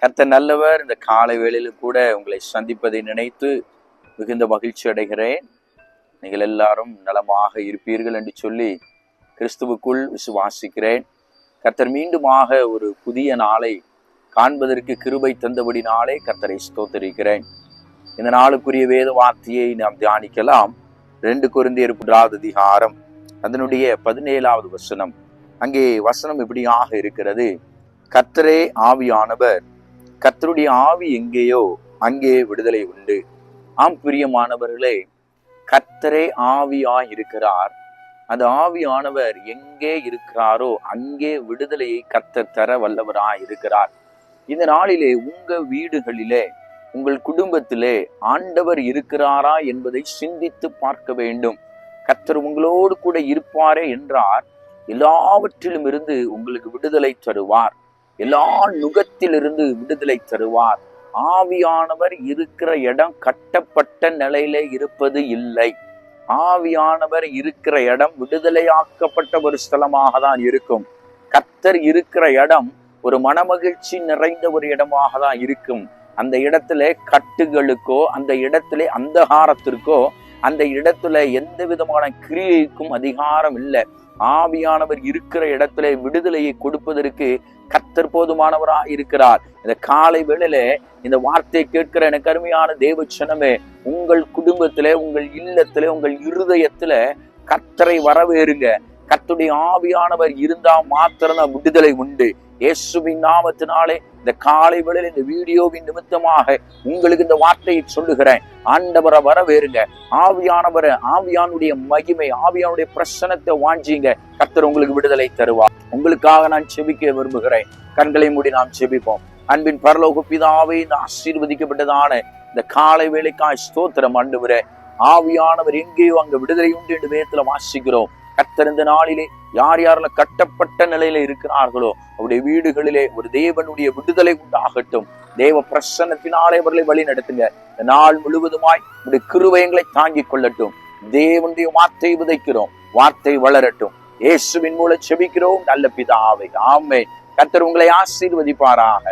கர்த்தர் நல்லவர். இந்த காலை வேளையில கூட உங்களை சந்திப்பதை நினைத்து மிகுந்த மகிழ்ச்சி அடைகிறேன். நீங்கள் எல்லாரும் நலமாக இருப்பீர்கள் என்று சொல்லி கிறிஸ்துவுக்குள் விசுவாசிக்கிறேன். கர்த்தர் மீண்டுமாக ஒரு புதிய நாளை காண்பதற்கு கிருபை தந்தபடினாலே கர்த்தரை ஸ்தோத்தரிக்கிறேன். இந்த நாளுக்குரிய வேத வார்த்தையை நாம் தியானிக்கலாம். 2 கொரிந்தியர் 1 அதிகாரம் அதனுடைய 17வது வசனம். அங்கே வசனம் இப்படியாக இருக்கிறது: கர்த்தரே ஆவியானவர், கர்த்தருடைய ஆவி எங்கேயோ அங்கே விடுதலை உண்டு. ஆம் பிரியமானவர்களே, கர்த்தரே ஆவியாய் இருக்கிறார். அந்த ஆவியானவர் எங்கே இருக்கிறாரோ அங்கே விடுதலையை கர்த்தர் தர வல்லவராய் இருக்கிறார். இந்த நாளிலே உங்க வீடுகளிலே, உங்கள் குடும்பத்திலே ஆண்டவர் இருக்கிறாரா என்பதை சிந்தித்து பார்க்க வேண்டும். கர்த்தர் உங்களோடு கூட இருப்பாரே என்றார் எல்லாவற்றிலும் இருந்து உங்களுக்கு விடுதலை தருவார். எல்லா நுகத்திலிருந்து விடுதலை தருவார். ஆவியானவர் இருக்கிற இடம் கட்டப்பட்ட நிலையிலே இருப்பது இல்லை. ஆவியானவர் இருக்கிற இடம் விடுதலையாக்கப்பட்ட ஒரு ஸ்தலமாக தான் இருக்கும். கர்த்தர் இருக்கிற இடம் ஒரு மனமகிழ்ச்சி நிறைந்த ஒரு இடமாக தான் இருக்கும். அந்த இடத்துல கட்டுகளுக்கோ, அந்த இடத்துல அந்தகாரத்திற்கோ, அந்த இடத்துல எந்த விதமான கிரியைக்கும் அதிகாரம் இல்லை. ஆவியானவர் இருக்கிற இடத்துல விடுதலையை கொடுப்பதற்கு கர்த்தர் போதுமானவராக இருக்கிறார். இந்த காலை வேளையில இந்த வார்த்தையை கேட்கிற எனக்கு அருமையான தேவச்சனமே, உங்கள் குடும்பத்திலே, உங்கள் இல்லத்திலே, உங்கள் இருதயத்துல கர்த்தரை வரவேறுங்க. கர்த்தருடைய ஆவியானவர் இருந்தா மாத்திரம்தான் விடுதலை உண்டு. இயேசுவின் நாமத்தினாலே இந்த காலை வேளையில இந்த வீடியோவின் நிமித்தமாக உங்களுக்கு இந்த வார்த்தையை சொல்லுகிறேன். ஆண்டவரை வரவேறுங்க. ஆவியானவரை, ஆவியானுடைய மகிமை, ஆவியானுடைய பிரசன்னத்தை வாஞ்சிங்க. கர்த்தர் உங்களுக்கு விடுதலை தருவார். உங்களுக்காக நான் செபிக்க விரும்புகிறேன். கண்களை மூடி நாம் செபிப்போம். அன்பின் பரலோக பிதாவே, இந்த ஆசீர்வதிக்கப்பட்டதான இந்த காலை வேளைக்காய் ஸ்தோத்திரம் ஆண்டவரே. ஆவியானவர் எங்கேயோ அங்க விடுதலை உண்டு என்று வேதத்துல வாசிக்கிறோம். கர்த்தர் இந்த நாளிலே யார் யாரெல்லாம் கட்டப்பட்ட நிலையில இருக்கிறார்களோ அவருடைய வீடுகளிலே ஒரு தேவனுடைய விடுதலை உண்டாகட்டும். தேவ பிரசன்னத்தினாலே அவர்களை வழி நடத்துங்க. இந்த நாள் முழுவதுமாய் உடைய கிருபைகளை தாங்கிக் கொள்ளட்டும். தேவனுடைய வார்த்தை விதைக்கிறோம், வார்த்தை வளரட்டும். இயேசுவின் மூலம் செபிக்கிறோம் நல்ல பிதாவே, ஆமென். கர்த்தர் உங்களை ஆசீர்வதிப்பாராக.